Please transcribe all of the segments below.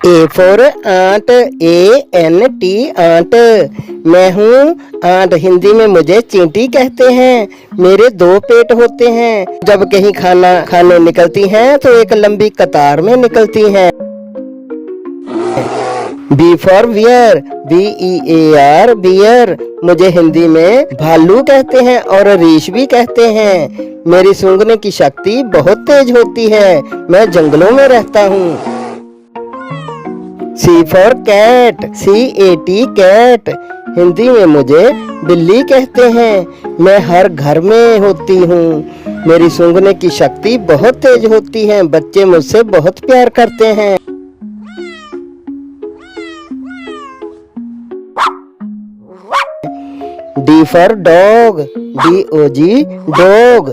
A for ant, ANT ant. मैं हूँ aunt. Hindi में मुझे चींटी कहते हैं। मेरे 2 पेट होते हैं। जब कहीं खाना खाने निकलती हैं तो एक लंबी कतार में निकलती हैं। B for bear, BEAR bear. मुझे हिंदी में भालू कहते हैं और रीछ भी कहते हैं। मेरी सूंघने की शक्ति बहुत तेज होती है। मैं जंगलों में रहता हूँ। C for cat, CAT cat. Hindi में मुझे बिल्ली कहते हैं। मैं हर घर में होती हूँ। मेरी सूंघने की शक्ति बहुत तेज होती है। बच्चे मुझसे बहुत प्यार करते हैं। D for dog, DOG dog.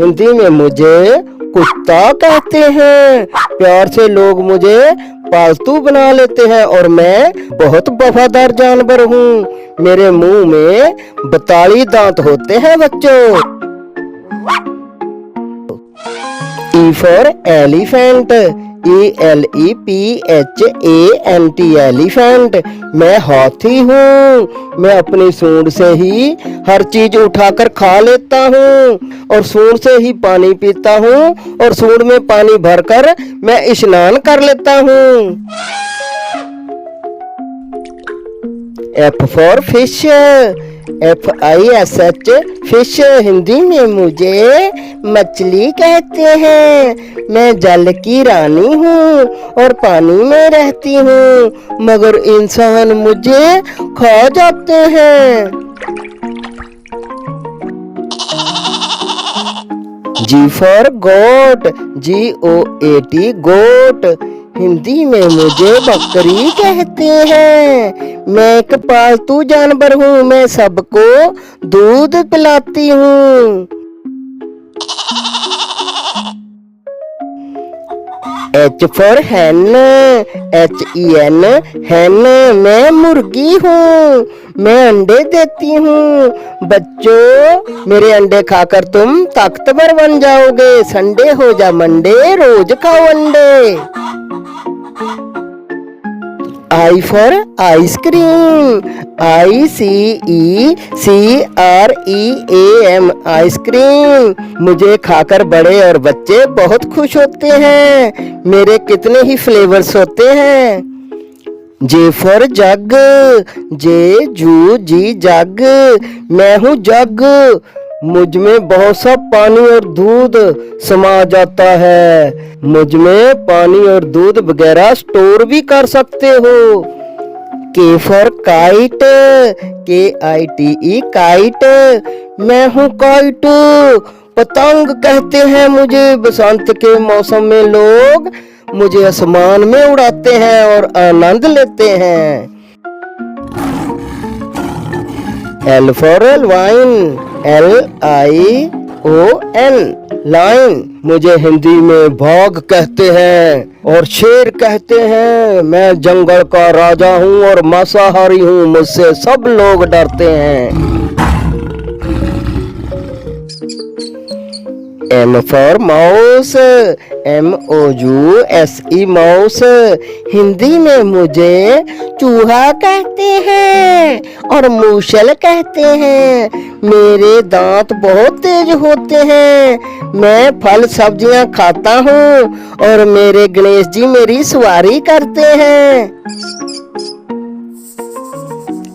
Hindi में मुझे कुत्ता कहते हैं। प्यार से लोग मुझे पालतू बना लेते हैं और मैं बहुत वफादार जानवर हूँ। मेरे मुंह में 42 दांत होते हैं बच्चों। E for elephant, ELEPHANT elephant. मैं हाथी हूँ। मैं अपनी सूंड से ही हर चीज उठाकर खा लेता हूँ और सूंड से ही पानी पीता हूँ और सूंड में पानी भरकर मैं स्नान कर लेता हूँ। F for fish, FISH fish. Hindi में मुझे मछली कहते हैं। मैं जल की रानी हूँ और पानी में रहती हूँ, मगर इंसान मुझे खा जाते हैं। G फॉर गोट, GOAT गोट। हिंदी में मुझे बकरी कहते हैं। मैं एक पालतू जानवर हूँ। मैं सबको दूध पिलाती हूँ। H for hen, HEN hen। मैं मुर्गी हूँ। मैं अंडे देती हूँ। बच्चों, मेरे अंडे खाकर तुम ताकतवर बन जाओगे। संडे हो जा मंडे, रोज खाओ अंडे। I for ice cream, ICECREAM ice cream. मुझे खाकर बड़े और बच्चे बहुत खुश होते हैं। मेरे कितने ही फ्लेवर्स होते हैं। J फॉर जग, JUG जग। मैं हूँ जग। मुझ में बहुत सा पानी और दूध समा जाता है। मुझ में पानी और दूध वगैरह स्टोर भी कर सकते हो। K for kite, KITE kite. मैं हूँ काइट। पतंग कहते हैं मुझे। बसंत के मौसम में लोग मुझे आसमान में उड़ाते हैं और आनंद लेते हैं। L for line, LION line. मुझे हिंदी में बाघ कहते हैं और शेर कहते हैं। मैं जंगल का राजा हूँ और मांसाहारी हूँ। मुझसे सब लोग डरते हैं। M for mouse, MOUSE mouse. Hindi में मुझे चूहा कहते हैं और मूसल कहते हैं। मेरे दांत बहुत तेज होते हैं। मैं फल सब्जियां खाता हूँ और मेरे गणेश जी मेरी सवारी करते हैं।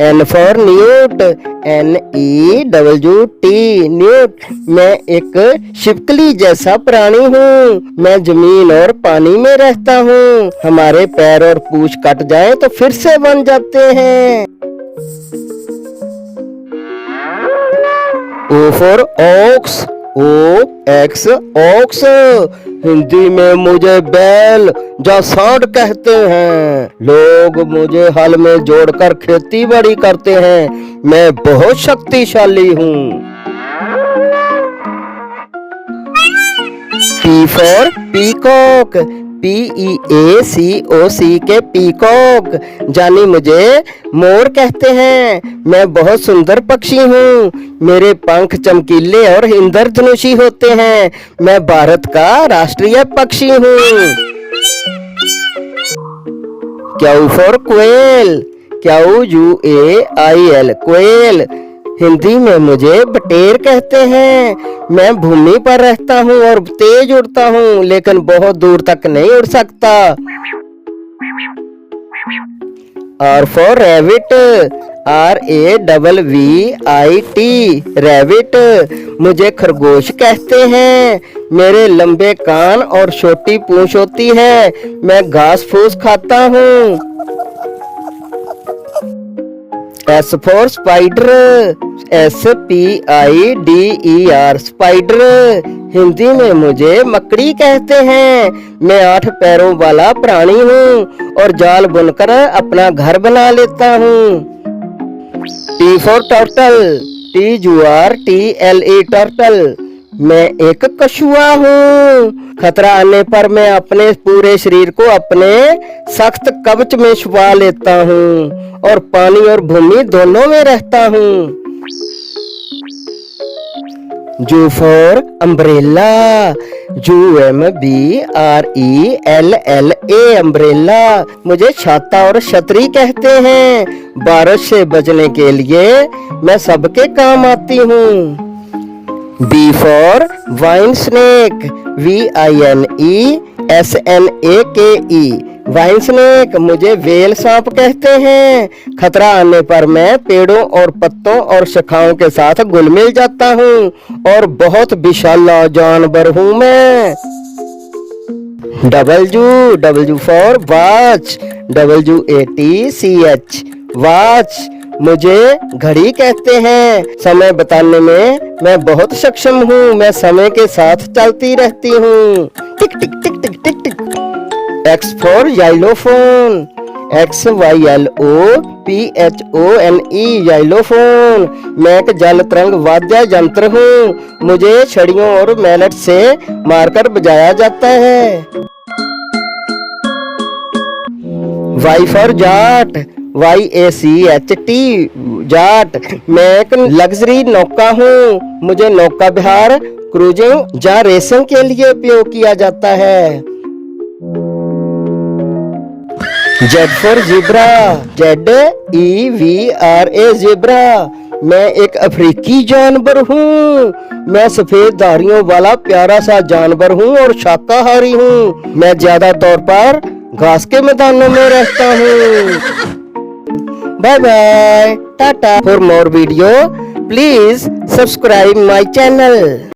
N for newt, NEWT newt. मैं एक छिपकली जैसा प्राणी हूँ। मैं जमीन और पानी में रहता हूँ। हमारे पैर और पूंछ कट जाएं तो फिर से बन जाते हैं। O for ox, OX ox. Hindi में मुझे बैल या सांड कहते हैं। लोग मुझे हल में जोड़कर खेती बाड़ी करते हैं। मैं बहुत शक्तिशाली हूँ। P for peacock, PEACOC peacock. जानी मुझे मोर कहते हैं। मैं बहुत सुंदर पक्षी हूँ। मेरे पंख चमकीले और इंद्रधनुषी होते हैं। मैं भारत का राष्ट्रीय पक्षी हूँ। क्यू फॉर कोयल, QUAIL कोयल। हिंदी में मुझे बटेर कहते हैं। मैं भूमि पर रहता हूँ और तेज उड़ता हूँ, लेकिन बहुत दूर तक नहीं उड़ सकता। R for rabbit, RAVVIT rabbit. मुझे खरगोश कहते हैं। मेरे लंबे कान और छोटी पूंछ होती है। मैं घास फूस खाता हूँ। S for spider, SPIDER spider. Hindi में मुझे मकड़ी कहते हैं। मैं 8 पैरों वाला प्राणी हूँ और जाल बुनकर अपना घर बना लेता हूँ। T for turtle, TURTLE turtle. मैं एक कछुआ हूँ। खतरा आने पर मैं अपने पूरे शरीर को अपने सख्त कवच में छुपा लेता हूँ और पानी और भूमि दोनों में रहता हूँ। J for umbrella, UMBRELLA umbrella. मुझे छाता और छतरी कहते हैं। बारिश से बचने के लिए मैं सबके काम आती हूँ। B for wine snake, VINESNAKE wine snake. मुझे वेल सांप कहते हैं। खतरा आने पर मैं पेड़ों और पत्तों और शाखाओं के साथ घुल मिल जाता हूँ और बहुत विशाला जानवर हूँ मैं। W for watch, WATCH watch. मुझे घड़ी कहते हैं। समय बताने में मैं बहुत सक्षम हूँ। मैं समय के साथ चलती रहती हूँ। टिक टिक टिक टिक टिक टिक। X for xylophone, XYLOPHONE xylophone। मैं एक जल तरंग वाद्य यंत्र हूँ। मुझे छड़ियों और मैलेट से मारकर बजाया जाता है। Y for Jat, YACHT Jat. मैं एक लग्जरी नौका हूँ। मुझे नौका विहार, क्रूजिंग या रेसिंग के लिए उपयोग किया जाता है। Z for zebra, ZEVRA zebra. मैं एक अफ्रीकी जानवर हूँ। मैं सफेद धारियों वाला प्यारा सा जानवर हूँ और शाकाहारी हूँ। मैं ज्यादा तौर पर घास के मैदानों में रहता हूँ। Bye bye, tata. For more video please subscribe my channel.